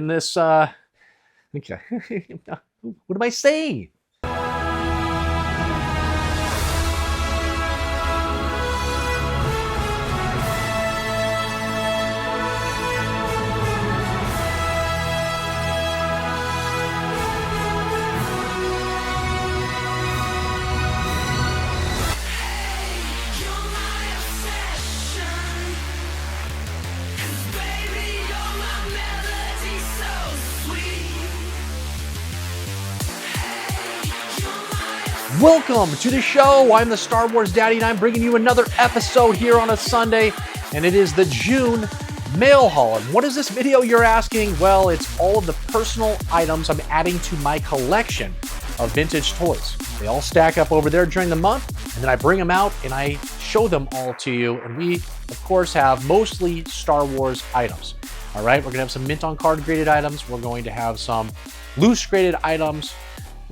in this, okay, what am I saying? Welcome to the show. I'm the Star Wars Daddy, and I'm bringing you another episode here on a Sunday, and it is the June mail haul. And what is this video, you're asking? Well, it's all of the personal items I'm adding to my collection of vintage toys. They all stack up over there during the month, and then I bring them out and I show them all to you. And we, of course, have mostly Star Wars items. All right, we're gonna have some mint on card graded items. We're going to have some loose graded items.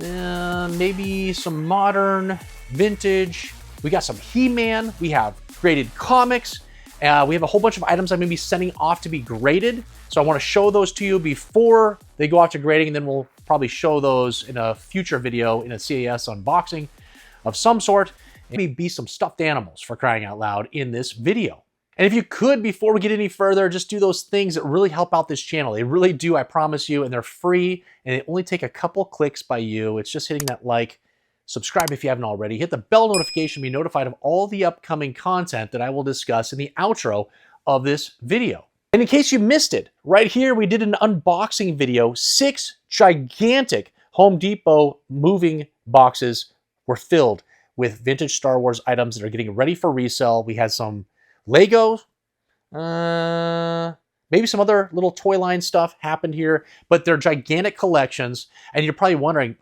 Maybe some modern, vintage. We got some He-Man. We have graded comics. We have a whole bunch of items I'm going to be sending off to be graded. So I want to show those to you before they go out to grading, and then we'll probably show those in a future video in a CAS unboxing of some sort. Maybe some stuffed animals, for crying out loud, in this video. And if you could, before we get any further, just do those things that really help out this channel. They really do, I promise you, and they're free, and they only take a couple clicks by you. It's just hitting that like, subscribe if you haven't already, hit the bell notification to be notified of all the upcoming content that I will discuss in the outro of this video. And in case you missed it, right here we did an unboxing video. 6 gigantic Home Depot moving boxes were filled with vintage Star Wars items that are getting ready for resale. We had some Legos, maybe some other little toy line stuff happened here, but they're gigantic collections. And you're probably wondering,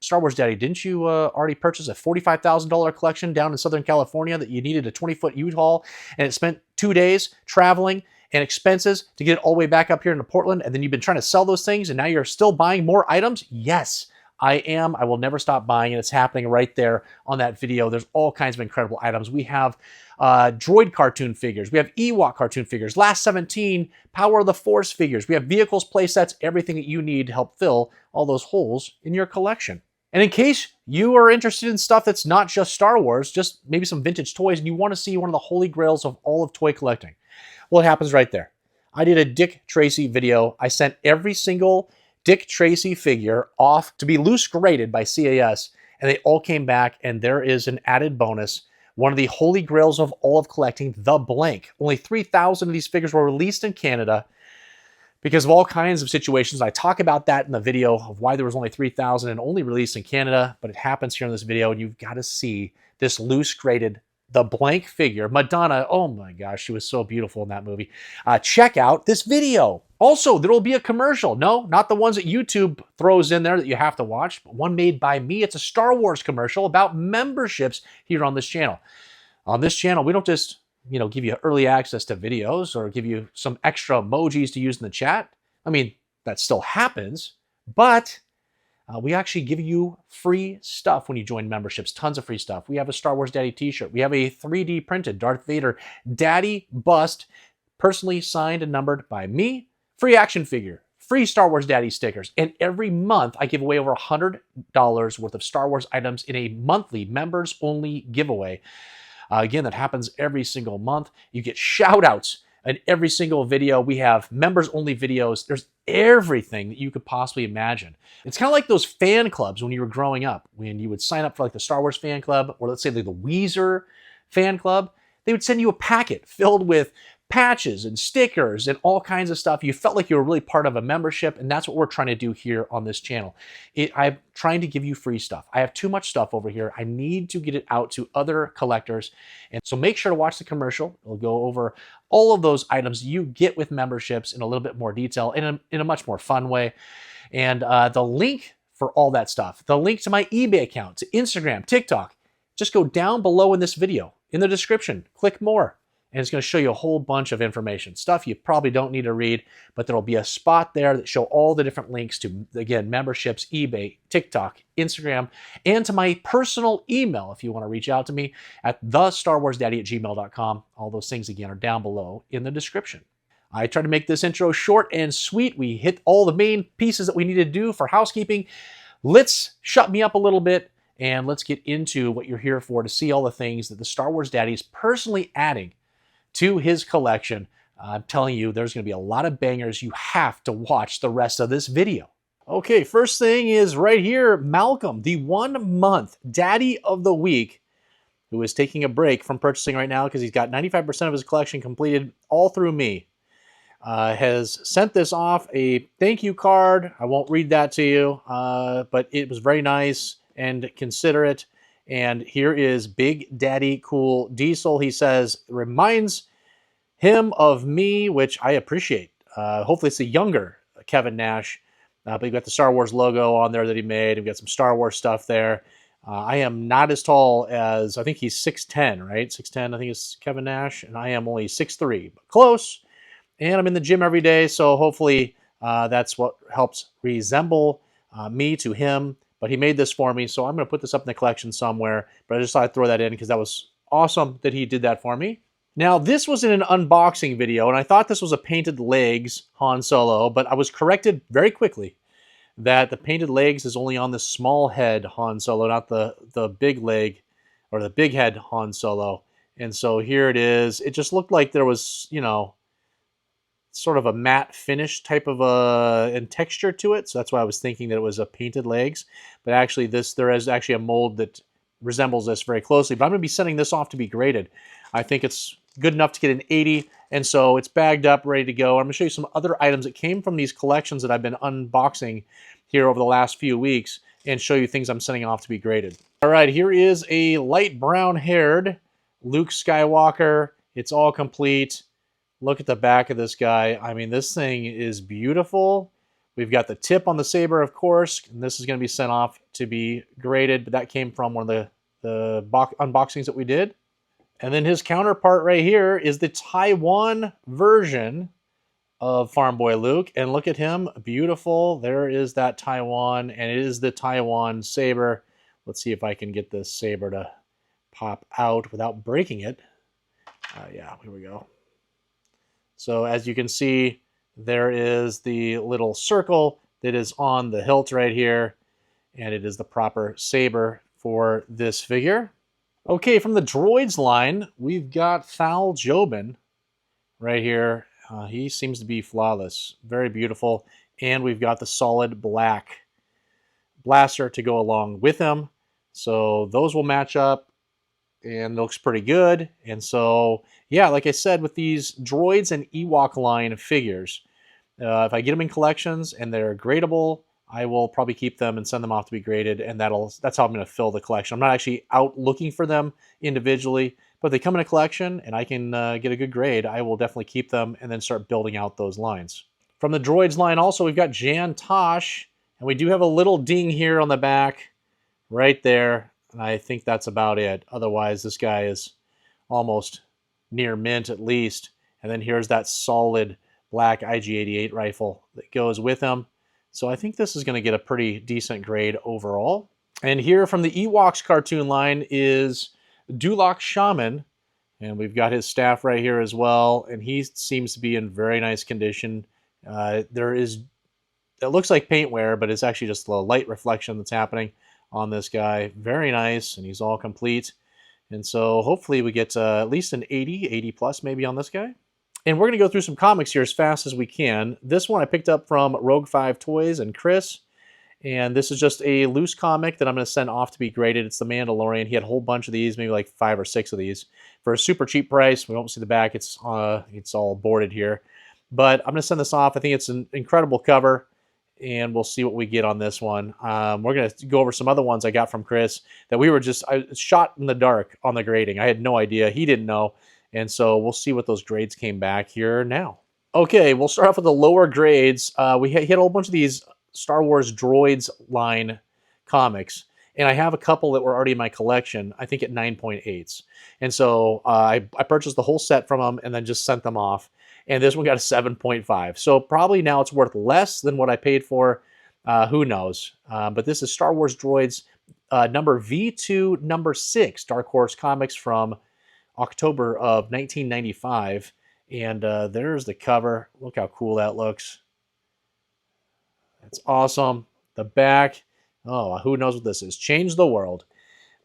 Star Wars Daddy, didn't you already purchase a $45,000 collection down in Southern California that you needed a 20-foot U-Haul, and it spent 2 days traveling and expenses to get it all the way back up here into Portland, and then you've been trying to sell those things, and now you're still buying more items? Yes, I am. I will never stop buying, and it's happening right there on that video. There's all kinds of incredible items. We have droid cartoon figures. We have Ewok cartoon figures. Last 17 Power of the Force figures. We have vehicles, playsets, everything that you need to help fill all those holes in your collection. And in case you are interested in stuff that's not just Star Wars, just maybe some vintage toys, and you want to see one of the holy grails of all of toy collecting, well, it happens right there. I did a Dick Tracy video. I sent every single Dick Tracy figure off to be loose graded by CAS, and they all came back, and there is an added bonus. One of the holy grails of all of collecting, the blank. Only 3,000 of these figures were released in Canada because of all kinds of situations. I talk about that in the video of why there was only 3,000 and only released in Canada, but it happens here in this video, and you've got to see this loose graded, the blank figure. Madonna, oh my gosh, she was so beautiful in that movie. Check out this video. Also, there will be a commercial. No, not the ones that YouTube throws in there that you have to watch, but one made by me. It's a Star Wars commercial about memberships here on this channel. On this channel, we don't just, give you early access to videos or give you some extra emojis to use in the chat. I mean, that still happens, but we actually give you free stuff when you join memberships, tons of free stuff. We have a Star Wars Daddy t-shirt. We have a 3D printed Darth Vader Daddy bust, personally signed and numbered by me. Free action figure, free Star Wars Daddy stickers. And every month I give away over $100 worth of Star Wars items in a monthly members only giveaway. Again, that happens every single month. You get shout outs in every single video. We have members only videos. There's everything that you could possibly imagine. It's kind of like those fan clubs when you were growing up, when you would sign up for like the Star Wars fan club, or let's say the Weezer fan club. They would send you a packet filled with patches and stickers and all kinds of stuff. You felt like you were really part of a membership, and that's what we're trying to do here on this channel. I'm trying to give you free stuff. I have too much stuff over here. I need to get it out to other collectors, and so make sure to watch the commercial. It'll go over all of those items you get with memberships in a little bit more detail, in a much more fun way. And the link for all that stuff, the link to my eBay account, to Instagram, TikTok, just go down below in this video, in the description. Click more. And it's going to show you a whole bunch of information, stuff you probably don't need to read, but there'll be a spot there that show all the different links to, again, memberships, eBay, TikTok, Instagram, and to my personal email if you want to reach out to me at thestarwarsdaddy@gmail.com. All those things, again, are down below in the description. I tried to make this intro short and sweet. We hit all the main pieces that we need to do for housekeeping. Let's shut me up a little bit and let's get into what you're here for, to see all the things that the Star Wars Daddy is personally adding to his collection. I'm telling you, there's going to be a lot of bangers. You have to watch the rest of this video. Okay, first thing is right here, Malcolm, the 1 month Daddy of the Week, who is taking a break from purchasing right now because he's got 95% of his collection completed all through me. Has sent this off, a thank you card. I won't read that to you, but it was very nice and considerate. And here is Big Daddy Cool Diesel. He says, reminds him of me, which I appreciate. Hopefully it's a younger Kevin Nash. But you've got the Star Wars logo on there that he made. We've got some Star Wars stuff there. I am not as tall as, I think he's 6'10", right? 6'10", I think it's Kevin Nash. And I am only 6'3", but close. And I'm in the gym every day, so hopefully that's what helps resemble me to him. But he made this for me, so I'm going to put this up in the collection somewhere. But I just thought I'd throw that in because that was awesome that he did that for me. Now, this was in an unboxing video, and I thought this was a painted legs Han Solo, but I was corrected very quickly that the painted legs is only on the small head Han Solo, not the big leg or the big head Han Solo. And so here it is. It just looked like there was, you know, sort of a matte finish type of and texture to it. So that's why I was thinking that it was a painted legs. But actually there is actually a mold that resembles this very closely. But I'm going to be sending this off to be graded. I think it's good enough to get an 80. And so it's bagged up, ready to go. I'm going to show you some other items that came from these collections that I've been unboxing here over the last few weeks and show you things I'm sending off to be graded. All right, here is a light brown haired Luke Skywalker. It's all complete. Look at the back of this guy. I mean, this thing is beautiful. We've got the tip on the saber, of course, and this is going to be sent off to be graded, but that came from one of the unboxings that we did. And then his counterpart right here is the Taiwan version of Farm Boy Luke. And look at him, beautiful. There is that Taiwan, and it is the Taiwan saber. Let's see if I can get this saber to pop out without breaking it. Yeah, here we go. So as you can see, there is the little circle that is on the hilt right here, and it is the proper saber for this figure. Okay, from the droids line, we've got Thal Jobin right here. He seems to be flawless, very beautiful, and we've got the solid black blaster to go along with him. So those will match up, and it looks pretty good. And so, yeah, like I said, with these droids and Ewok line figures, if I get them in collections and they're gradable, I will probably keep them and send them off to be graded, and that's how I'm going to fill the collection. I'm not actually out looking for them individually, but if they come in a collection and I can get a good grade, I will definitely keep them and then start building out those lines. From the droids line also, we've got Jan Tosh, and we do have a little ding here on the back right there. And I think that's about it. Otherwise, this guy is almost near mint at least. And then here's that solid black IG-88 rifle that goes with him. So I think this is going to get a pretty decent grade overall. And here from the Ewoks cartoon line is Dulok Shaman. And we've got his staff right here as well. And he seems to be in very nice condition. It looks like paint wear, but it's actually just the light reflection that's happening on this guy. Very nice, and he's all complete. And so hopefully we get at least an 80 plus maybe on this guy. And we're going to go through some comics here as fast as we can. This one I picked up from Rogue 5 Toys and Chris. And this is just a loose comic that I'm going to send off to be graded. It's the Mandalorian. He had a whole bunch of these, maybe like 5 or 6 of these, for a super cheap price. We won't see the back. It's all boarded here. But I'm going to send this off. I think it's an incredible cover, and we'll see what we get on this one. We're going to go over some other ones I got from Chris that I shot in the dark on the grading. I had no idea. He didn't know. And so we'll see what those grades came back here now. Okay, we'll start off with the lower grades. We hit a whole bunch of these Star Wars Droids line comics, and I have a couple that were already in my collection, I think at 9.8s. And so I purchased the whole set from them and then just sent them off. And this one got a 7.5. So probably now it's worth less than what I paid for. Who knows? But this is Star Wars Droids number V2, number 6, Dark Horse Comics from October of 1995. And there's the cover. Look how cool that looks. It's awesome. The back. Oh, who knows what this is? Change the world.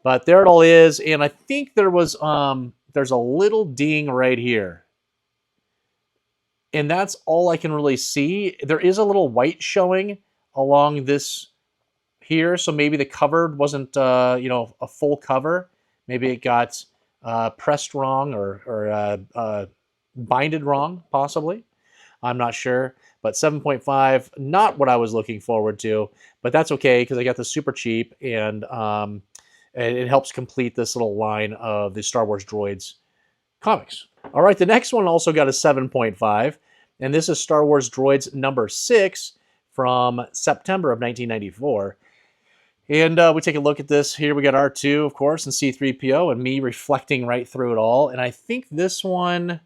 But there it all is. And I think there's a little ding right here. And that's all I can really see. There is a little white showing along this here, so maybe the cover wasn't a full cover. Maybe it got pressed wrong or binded wrong, possibly. I'm not sure. But 7.5, not what I was looking forward to, but that's okay because I got this super cheap, and it helps complete this little line of the Star Wars Droids comics. All right, the next one also got a 7.5, and this is Star Wars Droids number 6 from September of 1994. And we take a look at this. Here we got R2, of course, and C-3PO, and me reflecting right through it all. And I think this one,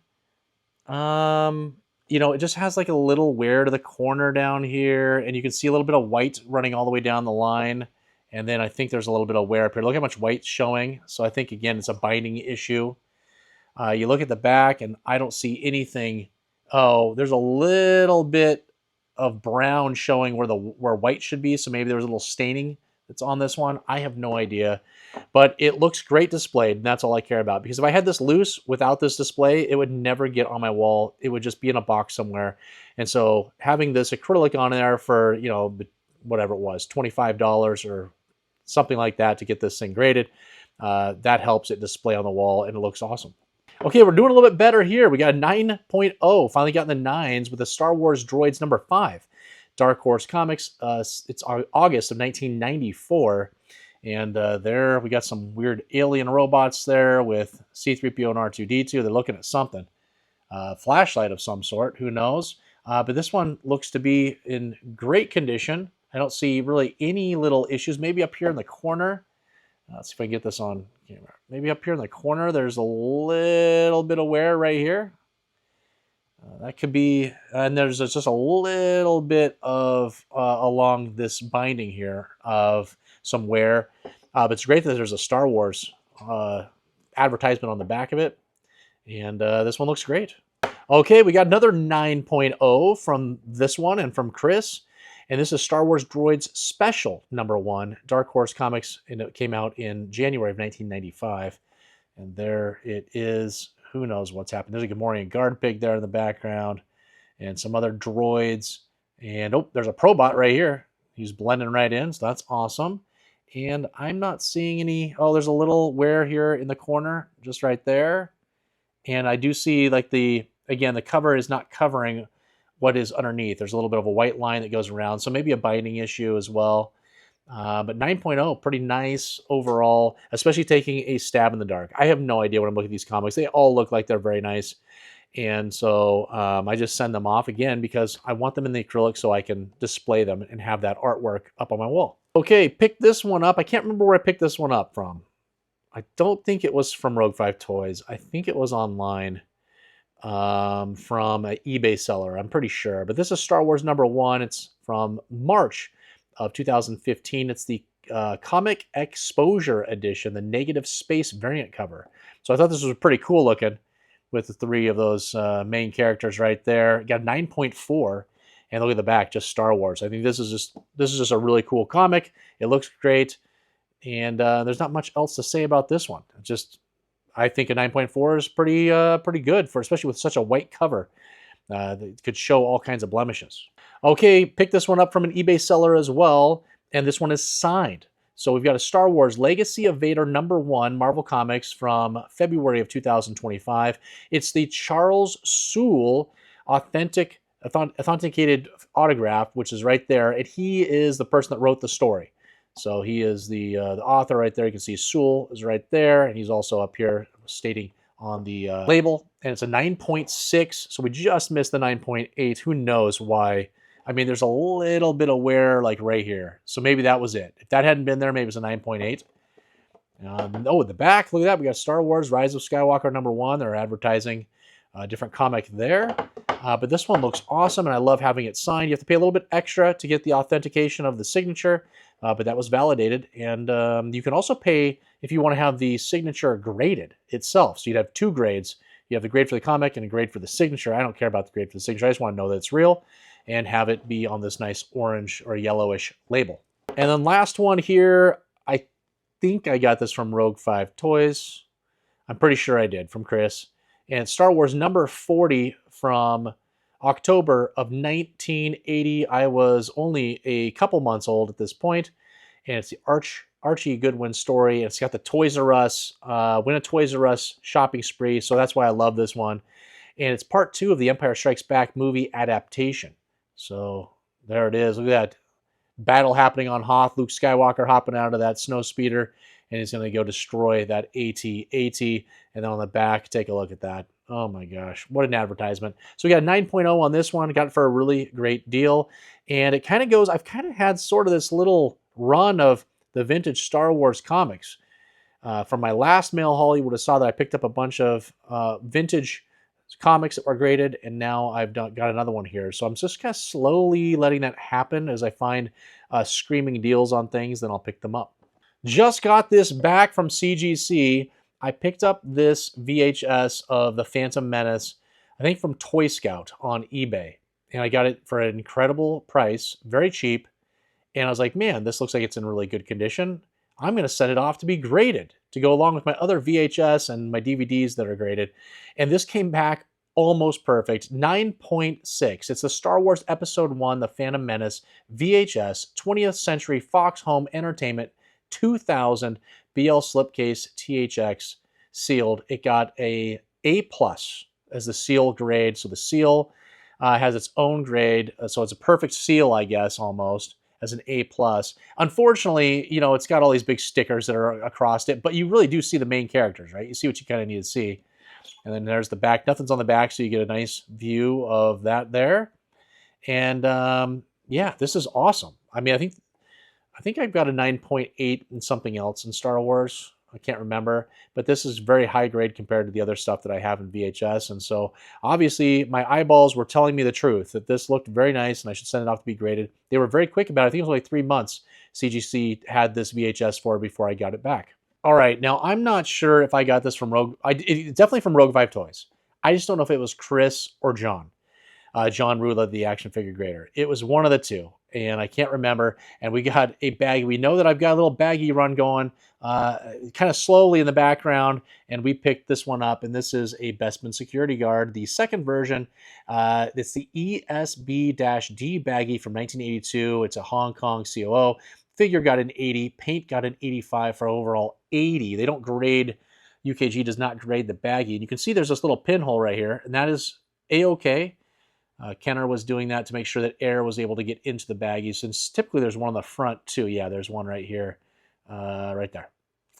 it just has like a little wear to the corner down here, and you can see a little bit of white running all the way down the line. And then I think there's a little bit of wear up here. Look how much white's showing. So I think, again, it's a binding issue. You look at the back, and I don't see anything. Oh, there's a little bit of brown showing where white should be, so maybe there was a little staining that's on this one. I have no idea, but it looks great displayed, and that's all I care about. Because if I had this loose without this display, it would never get on my wall. It would just be in a box somewhere. And so having this acrylic on there for, whatever it was, $25 or something like that to get this thing graded, that helps it display on the wall, and it looks awesome. Okay, we're doing a little bit better here. We got a 9.0, finally got in the nines with the Star Wars Droids number 5. Dark Horse Comics, it's August of 1994. And there we got some weird alien robots there with C-3PO and R2-D2. They're looking at something. Flashlight of some sort, who knows? But this one looks to be in great condition. I don't see really any little issues. Maybe up here in the corner. Let's see if I can get this on camera. Maybe up here in the corner, there's a little bit of wear right here. That could be, and there's just a little bit of, along this binding here, of some wear. But it's great that there's a Star Wars advertisement on the back of it. And this one looks great. Okay, we got another 9.0 from this one and from Chris. And this is Star Wars Droids Special number 1, Dark Horse Comics, and it came out in January of 1995. And there it is. Who knows what's happened? There's a Gamorrean guard pig there in the background, and some other droids. And oh, there's a Probot right here. He's blending right in, so that's awesome. And I'm not seeing any. Oh, there's a little wear here in the corner, just right there. And I do see, like, the cover is not covering what is underneath. There's a little bit of a white line that goes around, so maybe a binding issue as well. But 9.0, pretty nice overall, especially taking a stab in the dark. I have no idea when I'm looking at these comics. They all look like they're very nice. And so I just send them off again because I want them in the acrylic so I can display them and have that artwork up on my wall. Okay, pick this one up. I can't remember where I picked this one up from. I don't think it was from Rogue 5 Toys. I think it was online. From an eBay seller, I'm pretty sure. But this is Star Wars number 1. It's from March of 2015. It's the Comic Exposure Edition, the negative space variant cover. So I thought this was pretty cool looking with the 3 of those main characters right there. Got 9.4, and look at the back, just Star Wars. I think this is just a really cool comic. It looks great, and there's not much else to say about this one. I think a 9.4 is pretty good, especially with such a white cover that could show all kinds of blemishes. Okay, pick this one up from an eBay seller as well, and this one is signed. So we've got a Star Wars Legacy of Vader number 1, Marvel Comics from February of 2025. It's the Charles Soule authenticated autograph, which is right there, and he is the person that wrote the story. So he is the author right there. You can see Soule is right there, and he's also up here stating on the label. And it's a 9.6, so we just missed the 9.8. Who knows why? I mean, there's a little bit of wear like right here. So maybe that was it. If that hadn't been there, maybe it's a 9.8. Oh, in the back, look at that. We got Star Wars Rise of Skywalker number 1. They're advertising a different comic there. But this one looks awesome, and I love having it signed. You have to pay a little bit extra to get the authentication of the signature, but that was validated. And you can also pay if you want to have the signature graded itself. So you'd have 2 grades. You have the grade for the comic and a grade for the signature. I don't care about the grade for the signature. I just want to know that it's real and have it be on this nice orange or yellowish label. And then last one here, I think I got this from Rogue 5 Toys. I'm pretty sure I did, from Chris. And Star Wars number 40 from October of 1980. I was only a couple months old at this point, and it's the Archie Goodwin story. It's got the Toys R Us, win a Toys R Us shopping spree, so that's why I love this one. And it's part 2 of the Empire Strikes Back movie adaptation. So there it is. Look at that battle happening on Hoth. Luke Skywalker hopping out of that snow speeder, and he's going to go destroy that AT-AT. And then on the back, take a look at that. Oh my gosh, what an advertisement. So we got a 9.0 on this one. Got it for a really great deal. And it kind of goes, I've kind of had sort of this little run of the vintage Star Wars comics. From my last mail haul, you would have saw that I picked up a bunch of vintage comics that were graded, and now I've got another one here. So I'm just kind of slowly letting that happen. As I find screaming deals on things, then I'll pick them up. Just got this back from CGC. I picked up this VHS of the Phantom Menace, I think from Toy Scout on eBay. And I got it for an incredible price, very cheap. And I was like, man, this looks like it's in really good condition. I'm going to send it off to be graded to go along with my other VHS and my DVDs that are graded. And this came back almost perfect, 9.6. It's the Star Wars Episode 1, The Phantom Menace, VHS, 20th Century Fox Home Entertainment, 2000 BL slipcase THX sealed. It got a A+ as the seal grade. So the seal has its own grade. So it's a perfect seal, I guess, almost, as an A+. Unfortunately, you know, it's got all these big stickers that are across it, but you really do see the main characters, right? You see what you kind of need to see. And then there's the back. Nothing's on the back, so you get a nice view of that there. And yeah, this is awesome. I mean, I think I've got a 9.8 and something else in Star Wars. I can't remember, but this is very high grade compared to the other stuff that I have in VHS. And so obviously my eyeballs were telling me the truth, that this looked very nice and I should send it off to be graded. They were very quick about it. I think it was like 3 months CGC had this VHS for before I got it back. All right, now I'm not sure if I got this from definitely from Rogue 5 Toys. I just don't know if it was Chris or John. John Rula, the action figure grader. It was one of the two, and I can't remember. And we got a bag. We know that I've got a little baggy run going kind of slowly in the background, and we picked this one up, and this is a Bestman security guard, the second version. It's the ESB-D baggy from 1982. It's a Hong Kong COO. Figure got an 80. Paint got an 85 for overall 80. They don't grade, UKG does not grade the baggy. And you can see there's this little pinhole right here, and that is A-OK. Kenner was doing that to make sure that air was able to get into the baggies, since typically there's one on the front too. Yeah, there's one right here, right there.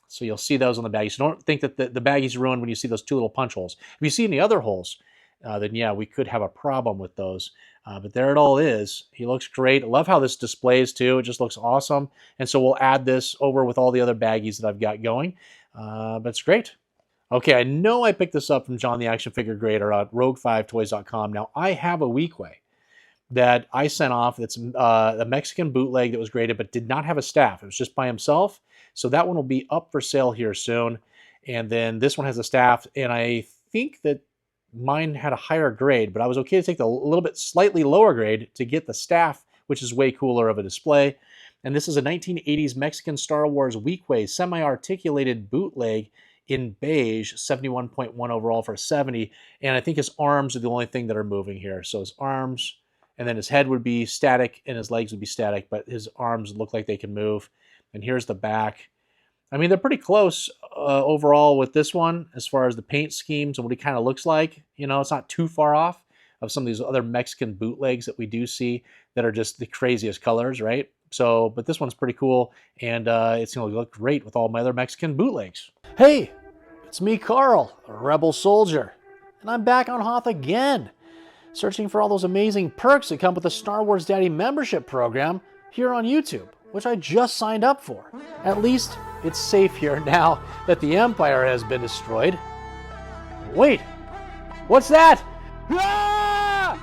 So you'll see those on the baggies. So don't think that the baggies ruined when you see those two little punch holes. If you see any other holes, then yeah, we could have a problem with those. But there it all is. He looks great. I love how this displays too. It just looks awesome. And so we'll add this over with all the other baggies that I've got going. But it's great. Okay, I know I picked this up from John the Action Figure Grader at rogue5toys.com. Now, I have a Weequay that I sent off that's a Mexican bootleg that was graded but did not have a staff. It was just by himself. So that one will be up for sale here soon. And then this one has a staff, and I think that mine had a higher grade, but I was okay to take the little bit slightly lower grade to get the staff, which is way cooler of a display. And this is a 1980s Mexican Star Wars Weequay semi-articulated bootleg in beige, 71.1 overall for 70. And I think his arms are the only thing that are moving here. So his arms, and then his head would be static and his legs would be static, but his arms look like they can move. And here's the back. I mean, they're pretty close overall with this one as far as the paint schemes and what he kind of looks like. You know, it's not too far off of some of these other Mexican bootlegs that we do see that are just the craziest colors, right? So, but this one's pretty cool, and it's going to look great with all my other Mexican bootlegs. Hey, it's me, Carl, a rebel soldier, and I'm back on Hoth again, searching for all those amazing perks that come with the Star Wars Daddy membership program here on YouTube, which I just signed up for. At least it's safe here now that the Empire has been destroyed. Wait, what's that? Ah!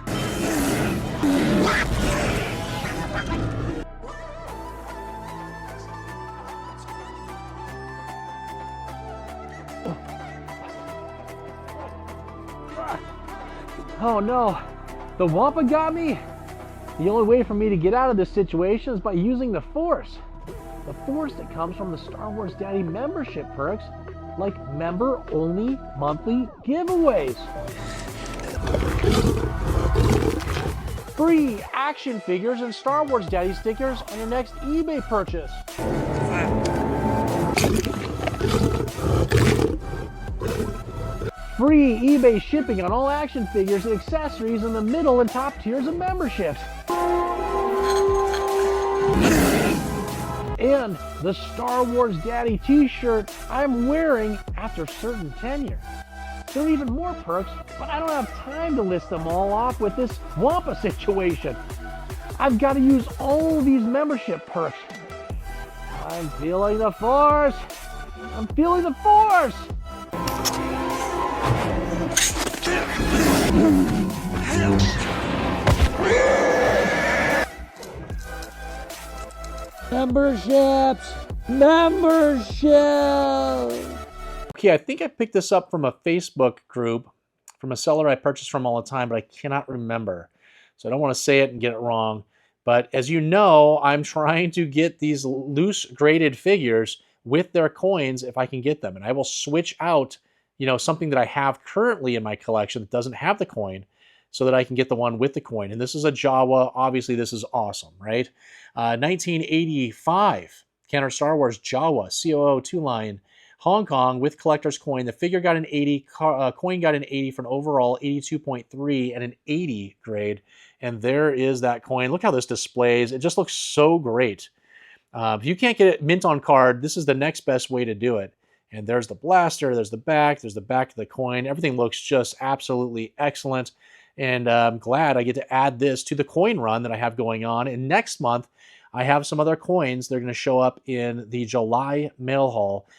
Oh no, the Wampa got me? The only way for me to get out of this situation is by using the Force. The Force that comes from the Star Wars Daddy membership perks, like member-only monthly giveaways. Free action figures and Star Wars Daddy stickers on your next eBay purchase. Free eBay shipping on all action figures and accessories in the middle and top tiers of memberships. And the Star Wars Daddy t-shirt I'm wearing after certain tenure. There are even more perks, but I don't have time to list them all off with this Wampa situation. I've got to use all these membership perks. I'm feeling the Force. I'm feeling the Force. Memberships! Okay, I think I picked this up from a Facebook group from a seller I purchase from all the time, but I cannot remember. So I don't want to say it and get it wrong. But as you know, I'm trying to get these loose graded figures with their coins if I can get them. And I will switch out, something that I have currently in my collection that doesn't have the coin so that I can get the one with the coin. And this is a Jawa. Obviously, this is awesome, right? 1985 Kenner Star Wars Jawa COO 2-line Hong Kong with collector's coin. The figure got an 80, coin got an 80 for an overall 82.3 and an 80 grade. And there is that coin. Look how this displays. It just looks so great. If you can't get it mint on card, this is the next best way to do it. And there's the blaster, there's the back of the coin. Everything looks just absolutely excellent. And I'm glad I get to add this to the coin run that I have going on. And next month, I have some other coins. They're going to show up in the July mail haul,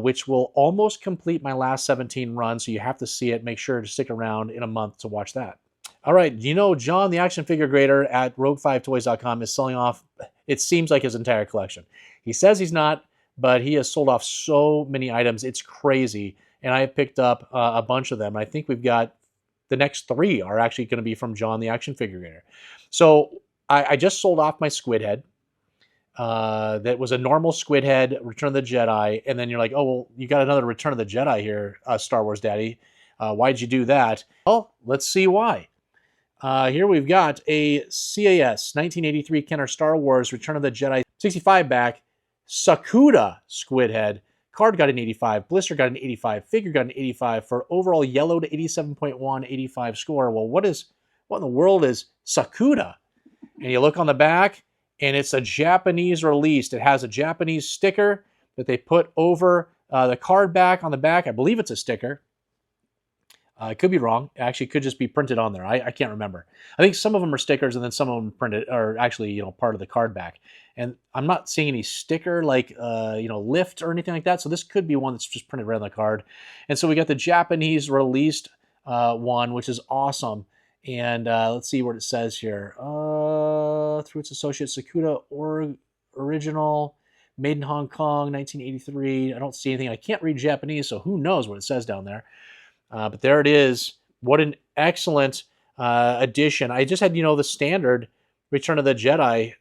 which will almost complete my last 17 runs. So you have to see it. Make sure to stick around in a month to watch that. All right, John, the action figure grader at rogue5toys.com is selling off, it seems like, his entire collection. He says he's not, but he has sold off so many items. It's crazy. And I have picked up a bunch of them. I think we've got the next 3 are actually going to be from John, the action figure grader. So I just sold off my squid head. That was a normal squid head, Return of the Jedi. And then you're like, oh, well, you got another Return of the Jedi here, Star Wars Daddy. Why'd you do that? Well, let's see why. Here we've got a CAS 1983 Kenner Star Wars Return of the Jedi 65 back Tsukuda squid head. Card got an 85, blister got an 85, figure got an 85 for overall yellow to 87.1, 85 score. Well, what in the world is Tsukuda? And you look on the back, and it's a Japanese release. It has a Japanese sticker that they put over the card back on the back. I believe it's a sticker. I could be wrong. Actually, it could just be printed on there. I can't remember. I think some of them are stickers, and then some of them printed are actually part of the card back. And I'm not seeing any sticker like lift or anything like that. So this could be one that's just printed right on the card. And so we got the Japanese released one, which is awesome. And let's see what it says here. Through its associate, Tsukuda original, made in Hong Kong, 1983. I don't see anything. I can't read Japanese, so who knows what it says down there. But there it is. What an excellent addition. I just had, the standard Return of the Jedi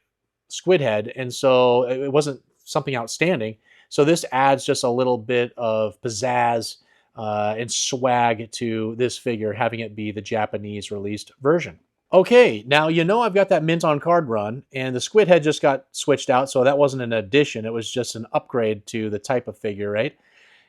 squid head, and so it wasn't something outstanding. So this adds just a little bit of pizzazz and swag to this figure, having it be the Japanese released version. Okay, now I've got that mint on card run, and the squid head just got switched out, so that wasn't an addition. It was just an upgrade to the type of figure, right?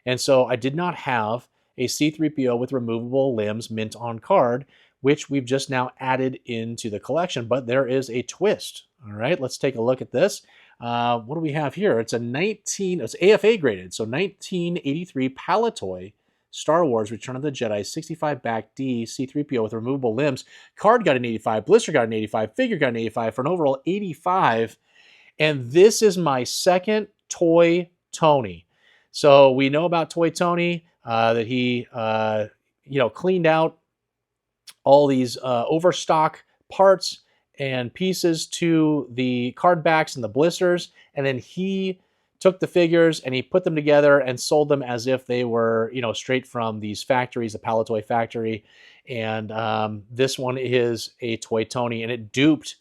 And so I did not have a C-3PO with removable limbs mint on card, which we've just now added into the collection, but there is a twist. All right, let's take a look at this. What do we have here? It's it's AFA graded, so 1983 Palatoy Star Wars Return of the Jedi 65 back D C-3PO with removable limbs. Card got an 85, blister got an 85, figure got an 85 for an overall 85. And this is my second Toy Toni. So we know about Toy Toni, that he cleaned out all these overstock parts and pieces to the card backs and the blisters, and then he took the figures and he put them together and sold them as if they were straight from these factories, the Palatoy factory. And this one is a Toy Toni, and it duped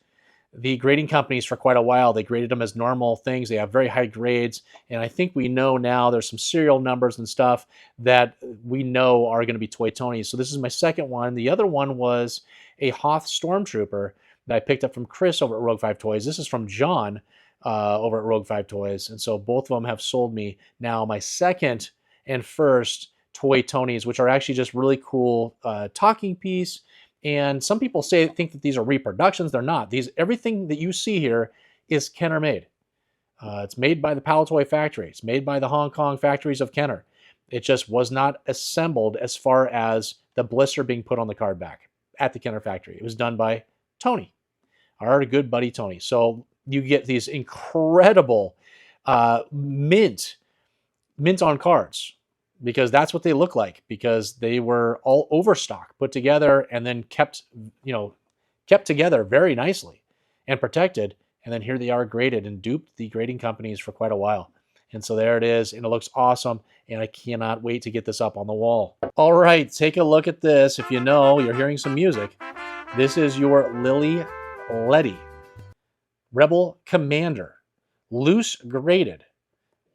the grading companies for quite a while. They graded them as normal things. They have very high grades. And I think we know now there's some serial numbers and stuff that we know are going to be Toy Tonis. So this is my second one. The other one was a Hoth Stormtrooper that I picked up from Chris over at Rogue 5 Toys. This is from John over at Rogue 5 Toys. And so both of them have sold me now my second and first Toy Tonis, which are actually just really cool talking piece. And some people think that these are reproductions. They're not. Everything that you see here is Kenner made. It's made by the Palitoy factory. It's made by the Hong Kong factories of Kenner. It just was not assembled as far as the blister being put on the card back at the Kenner factory. It was done by Tony, our good buddy Tony. So you get these incredible mint on cards, because that's what they look like, because they were all overstock, put together, and then kept together very nicely and protected. And then here they are graded, and duped the grading companies for quite a while. And so there it is, and it looks awesome, and I cannot wait to get this up on the wall. All right, take a look at this. If you know, you're hearing some music. This is your Ledy Rebel Commander, loose graded,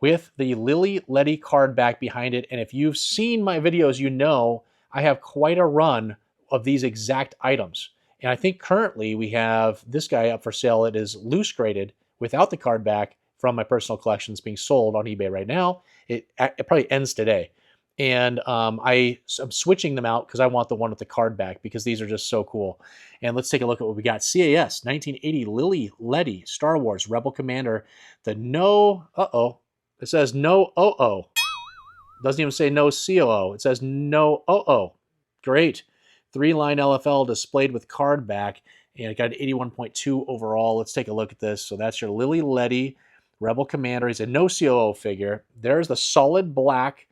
with the Ledy card back behind it. And if you've seen my videos, you know I have quite a run of these exact items. And I think currently we have this guy up for sale. It is loose graded without the card back from my personal collections, being sold on eBay right now. It probably ends today. And I'm switching them out because I want the one with the card back, because these are just so cool. And let's take a look at what we got. CAS 1980 Ledy Star Wars Rebel Commander. It says no OO. Doesn't even say no COO. It says no OO. Great. 3-line LFL displayed with card back, and it got an 81.2 overall. Let's take a look at this. So that's your Ledy Rebel Commander. He's a no COO figure. There's the solid black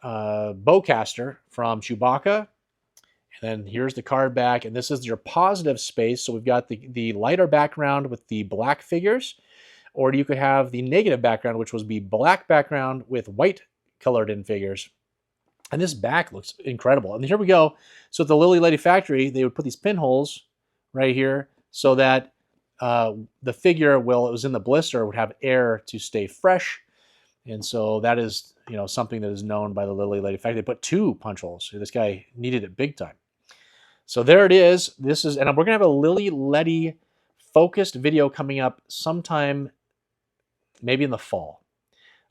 bowcaster from Chewbacca. And then here's the card back, and this is your positive space. So we've got the lighter background with the black figures, or you could have the negative background, which was the black background with white colored in figures. And this back looks incredible. And here we go. So at the Ledy factory, they would put these pinholes right here so that the figure, while it was in the blister, would have air to stay fresh. And so that is, something that is known by the Ledy factory. They put 2 punch holes. This guy needed it big time. So there it is. And we're gonna have a Ledy focused video coming up sometime, maybe in the fall.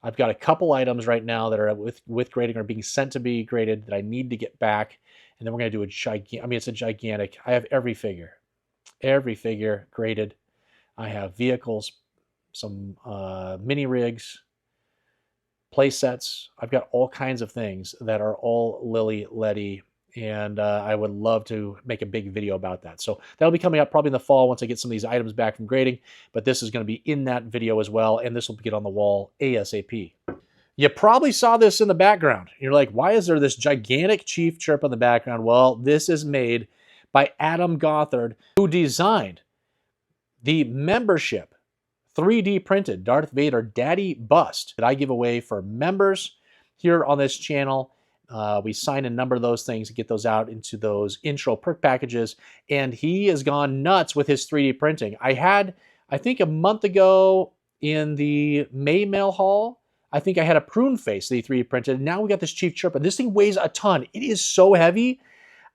I've got a couple items right now that are with grading, or being sent to be graded, that I need to get back. And then we're going to do it's a gigantic. I have every figure graded. I have vehicles, some mini rigs, play sets. I've got all kinds of things that are all Ledy. And I would love to make a big video about that. So that'll be coming up probably in the fall once I get some of these items back from grading. But this is going to be in that video as well, and this will get on the wall ASAP. You probably saw this in the background. You're like, why is there this gigantic Chief Chirpa in the background? Well, this is made by Adam Gothard, who designed the membership 3D printed Darth Vader Daddy bust that I give away for members here on this channel. We sign a number of those things to get those out into those intro perk packages, and he has gone nuts with his 3D printing. I think a month ago in the May mail haul, I think I had a prune face that he 3D printed, and now we got this Chief Chirpa. This thing weighs a ton. It is so heavy.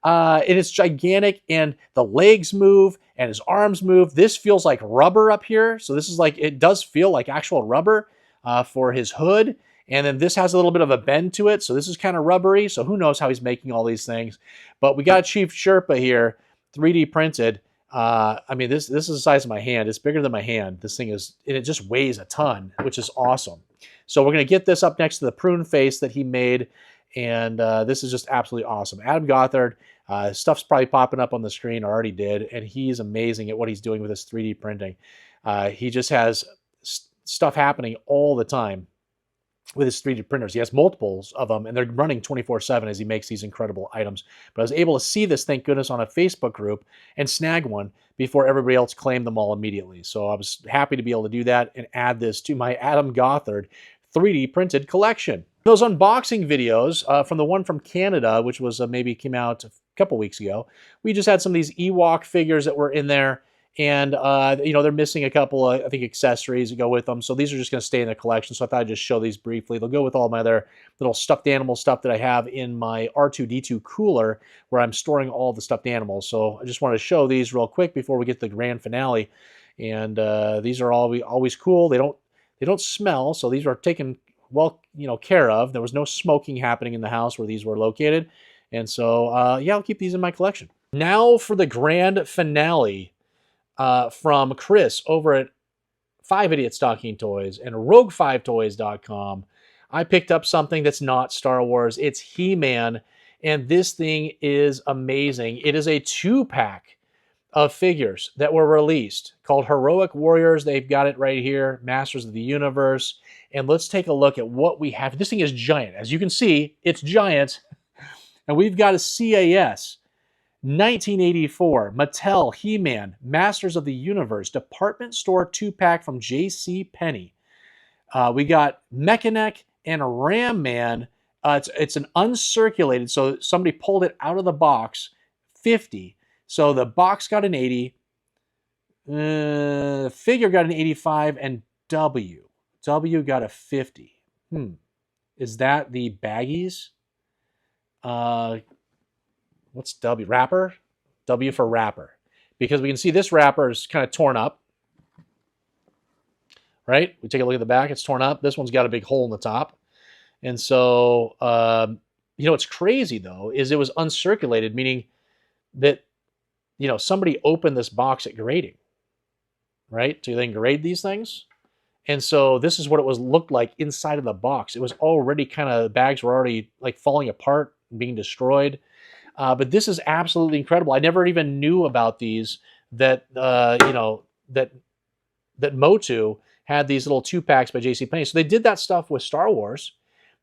It is gigantic, and the legs move, and his arms move. This feels like rubber up here, so this is like, it does feel like actual rubber for his hood. And then this has a little bit of a bend to it, so this is kind of rubbery, so who knows how he's making all these things. But we got Chief Chirpa here, 3D printed. This is the size of my hand. It's bigger than my hand. This thing is, and it just weighs a ton, which is awesome. So we're going to get this up next to the prune face that he made, and this is just absolutely awesome. Adam Gothard, stuff's probably popping up on the screen, or already did, and he's amazing at what he's doing with his 3D printing. He just has stuff happening all the time with his 3D printers. He has multiples of them, and they're running 24/7 as he makes these incredible items. But I was able to see this, thank goodness, on a Facebook group and snag one before everybody else claimed them all immediately. So I was happy to be able to do that and add this to my Adam Gothard 3D printed collection. Those unboxing videos from the one from Canada, which was maybe came out a couple weeks ago, we just had some of these Ewok figures that were in there. And, they're missing a couple of, I think, accessories that go with them. So these are just going to stay in the collection. So I thought I'd just show these briefly. They'll go with all my other little stuffed animal stuff that I have in my R2-D2 cooler where I'm storing all the stuffed animals. So I just wanted to show these real quick before we get to the grand finale. And these are always cool. They don't smell. So these are taken well, care of. There was no smoking happening in the house where these were located. And so, yeah, I'll keep these in my collection. Now for the grand finale. From Chris over at 5 Idiot Stocking Toys and Rogue5Toys.com. I picked up something that's not Star Wars. It's He-Man, and this thing is amazing. It is a 2-pack of figures that were released called Heroic Warriors. They've got it right here, Masters of the Universe. And let's take a look at what we have. This thing is giant. As you can see, it's giant. And we've got a CAS 1984 Mattel He-Man Masters of the Universe department store 2-pack from J.C. Penney. We got Mechanic and Ram Man. It's an uncirculated, so somebody pulled it out of the box. 50. So the box got an 80. Figure got an 85, and W got a 50. Is that the Baggies? What's W? Wrapper? W for wrapper. Because we can see this wrapper is kind of torn up. Right? We take a look at the back. It's torn up. This one's got a big hole in the top. And so, what's crazy, though, is it was uncirculated, meaning that, somebody opened this box at grading. Right? To then grade these things. And so this is what it looked like inside of the box. It was already the bags were already like falling apart and being destroyed. But this is absolutely incredible. I never even knew about these, that Motu had these little 2-packs by JCPenney. So they did that stuff with Star Wars.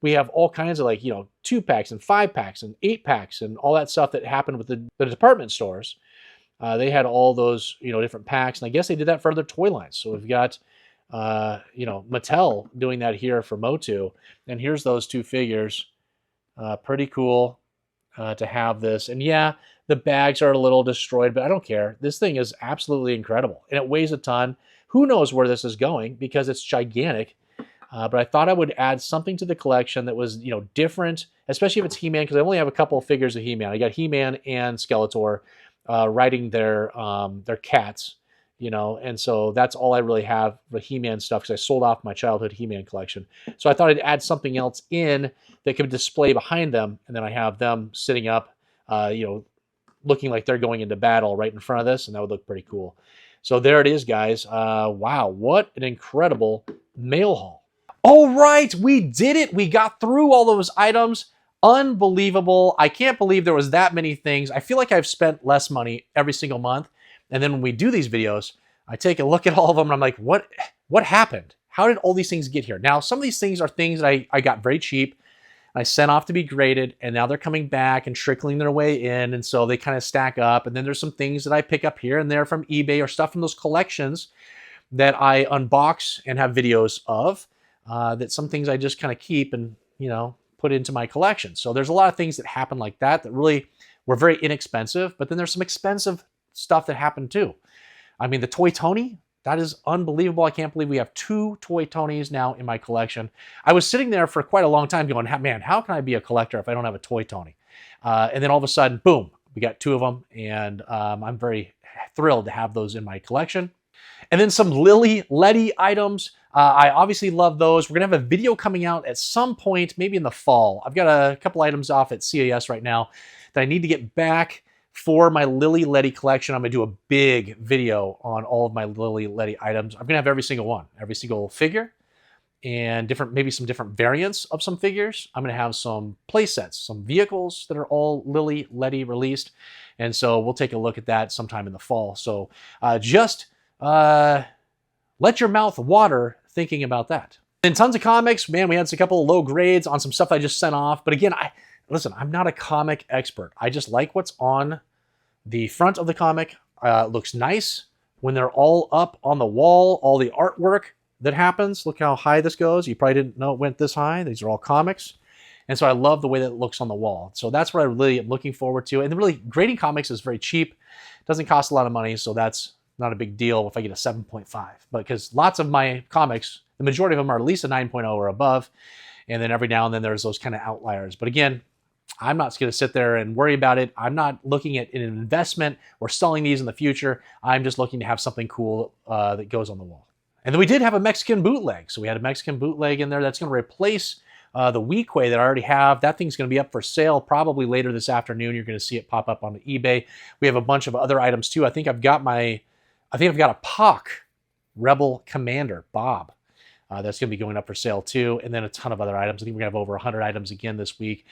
We have all kinds of 2-packs and 5-packs and 8-packs and all that stuff that happened with the department stores. They had all those, different packs. And I guess they did that for other toy lines. So we've got, Mattel doing that here for Motu. And here's those 2 figures. Pretty cool. To have this. And yeah, the bags are a little destroyed, but I don't care. This thing is absolutely incredible. And it weighs a ton. Who knows where this is going because it's gigantic. But I thought I would add something to the collection that was, different, especially if it's He-Man, because I only have a couple of figures of He-Man. I got He-Man and Skeletor riding their cats, and so that's all I really have with He-Man stuff because I sold off my childhood He-Man collection. So I thought I'd add something else in that could display behind them, and then I have them sitting up, looking like they're going into battle right in front of this, and that would look pretty cool. So there it is, guys. Wow, what an incredible mail haul. All right, we did it. We got through all those items. Unbelievable. I can't believe there was that many things. I feel like I've spent less money every single month. And then when we do these videos, I take a look at all of them and I'm like, what happened? How did all these things get here? Now, some of these things are things that I got very cheap. I sent off to be graded, and now they're coming back and trickling their way in, and so they kind of stack up. And then there's some things that I pick up here and there from eBay or stuff from those collections that I unbox and have videos of, that some things I just kind of keep and, put into my collection. So there's a lot of things that happen like that really were very inexpensive, but then there's some expensive stuff that happened too. I mean, the Toy Toni, that is unbelievable. I can't believe we have 2 Toy Tonis now in my collection. I was sitting there for quite a long time going, man, how can I be a collector if I don't have a Toy Toni? And then all of a sudden, boom, we got 2 of them. And I'm very thrilled to have those in my collection. And then some Ledy items. I obviously love those. We're going to have a video coming out at some point, maybe in the fall. I've got a couple items off at CAS right now that I need to get back for my Ledy collection. I'm going to do a big video on all of my Ledy items. I'm going to have every single one, every single figure, and maybe some different variants of some figures. I'm going to have some play sets, some vehicles that are all Ledy released. And so we'll take a look at that sometime in the fall. So just let your mouth water thinking about that. And tons of comics. Man, we had a couple of low grades on some stuff I just sent off. But again, listen, I'm not a comic expert. I just like what's on the front of the comic. It looks nice when they're all up on the wall, all the artwork. that happens. Look how high this goes. You probably didn't know it went this high. These are all comics. And so I love the way that it looks on the wall. So that's what I really am looking forward to. And really, grading comics is very cheap. It doesn't cost a lot of money, so that's not a big deal if I get a 7.5. But because lots of my comics, the majority of them are at least a 9.0 or above. And then every now and then there's those kind of outliers. But again, I'm not going to sit there and worry about it. I'm not looking at an investment or selling these in the future. I'm just looking to have something cool that goes on the wall. And then we did have a Mexican bootleg. So we had a Mexican bootleg in there that's going to replace the Weequay that I already have. That thing's going to be up for sale probably later this afternoon. You're going to see it pop up on eBay. We have a bunch of other items too. I think I've got a POC Rebel Commander Bob. That's going to be going up for sale too, and then a ton of other items. I think we're going to have over 100 items again this week.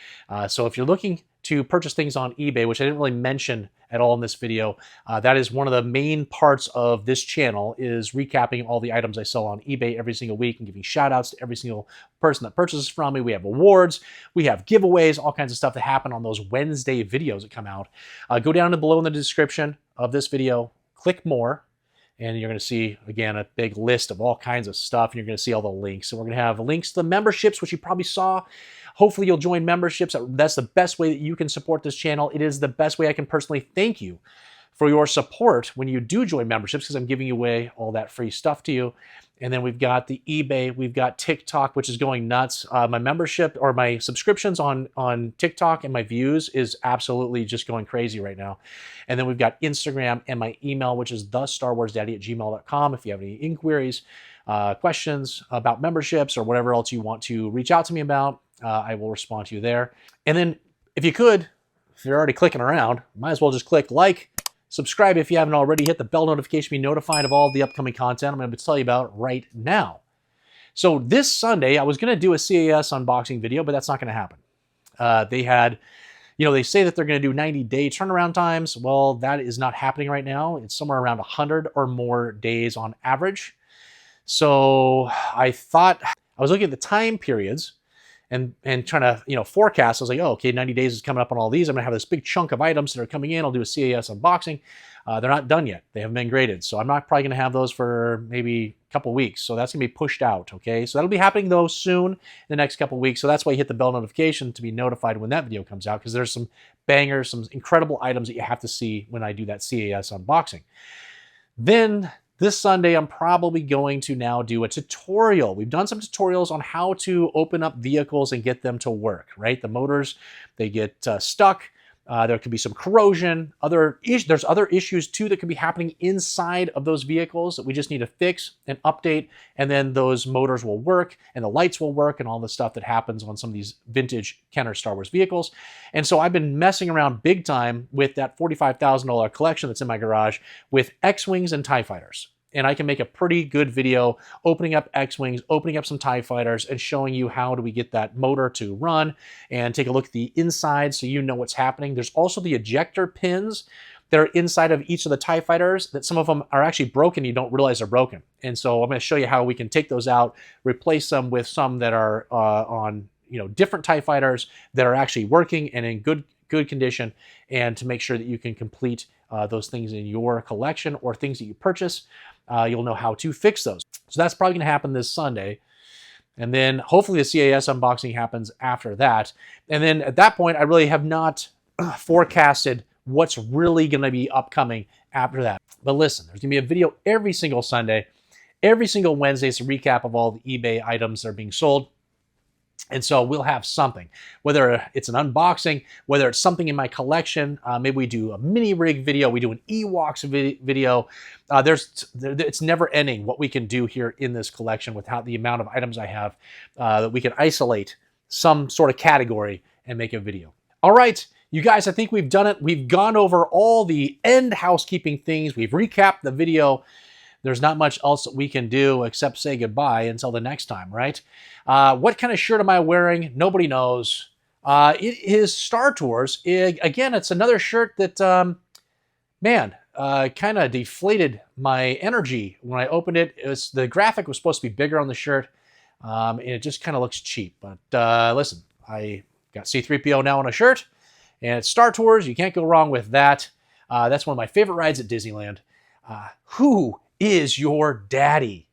So if you're looking to purchase things on eBay, which I didn't really mention at all in this video, that is one of the main parts of this channel, is recapping all the items I sell on eBay every single week and giving shout outs to every single person that purchases from me. We have awards, we have giveaways, all kinds of stuff that happen on those Wednesday videos that come out. Go down below in the description of this video, click more, and you're going to see, again, a big list of all kinds of stuff, and you're going to see all the links. So we're going to have links to the memberships, which you probably saw. Hopefully you'll join memberships. That's the best way that you can support this channel. It is the best way I can personally thank you for your support when you do join memberships, because I'm giving away all that free stuff to you. And then we've got the eBay, we've got TikTok, which is going nuts. My membership or my subscriptions on TikTok and my views is absolutely just going crazy right now. And then we've got Instagram and my email, which is thestarwarsdaddy@gmail.com. If you have any inquiries, questions about memberships or whatever else you want to reach out to me about, I will respond to you there. And then if you're already clicking around, might as well just click like, subscribe if you haven't already, hit the bell notification, be notified of all the upcoming content I'm going to tell you about right now. So this Sunday, I was going to do a CAS unboxing video, but that's not going to happen. They say that they're going to do 90-day turnaround times. Well, that is not happening right now. It's somewhere around 100 or more days on average. So I thought, I was looking at the time periods and trying to, forecast. I was like, oh, okay, 90 days is coming up on all these. I'm gonna have this big chunk of items that are coming in. I'll do a CAS unboxing. They're not done yet. They haven't been graded. So I'm not probably gonna have those for maybe a couple weeks. So that's gonna be pushed out, okay? So that'll be happening though soon in the next couple weeks. So that's why you hit the bell notification to be notified when that video comes out, because there's some bangers, some incredible items that you have to see when I do that CAS unboxing. Then this Sunday, I'm probably going to now do a tutorial. We've done some tutorials on how to open up vehicles and get them to work, right? The motors, they get stuck. There could be some corrosion. There's other issues too that could be happening inside of those vehicles that we just need to fix and update, and then those motors will work and the lights will work and all the stuff that happens on some of these vintage Kenner Star Wars vehicles. And so I've been messing around big time with that $45,000 collection that's in my garage with X-Wings and TIE Fighters. And I can make a pretty good video opening up X-Wings, opening up some TIE Fighters, and showing you how do we get that motor to run, and take a look at the inside so you know what's happening. There's also the ejector pins that are inside of each of the TIE Fighters that some of them are actually broken. You don't realize they're broken. And so I'm going to show you how we can take those out, replace them with some that are on different TIE Fighters that are actually working and in good condition, and to make sure that you can complete those things in your collection or things that you purchase. You'll know how to fix those. So that's probably going to happen this Sunday. And then hopefully the CAS unboxing happens after that. And then at that point, I really have not forecasted what's really going to be upcoming after that. But listen, there's going to be a video every single Sunday. Every single Wednesday is a recap of all the eBay items that are being sold. And so we'll have something, whether it's an unboxing, whether it's something in my collection. Maybe we do a mini rig video, we do an Ewoks video. It's never ending what we can do here in this collection with the amount of items I have that we can isolate some sort of category and make a video. All right, you guys, I think we've done it. We've gone over all the end housekeeping things. We've recapped the video. There's not much else that we can do except say goodbye until the next time, right? What kind of shirt am I wearing? Nobody knows. It is Star Tours. Again, it's another shirt that, kind of deflated my energy when I opened it. The graphic was supposed to be bigger on the shirt, and it just kind of looks cheap. But listen, I got C-3PO now on a shirt, and it's Star Tours. You can't go wrong with that. That's one of my favorite rides at Disneyland. Who is your daddy?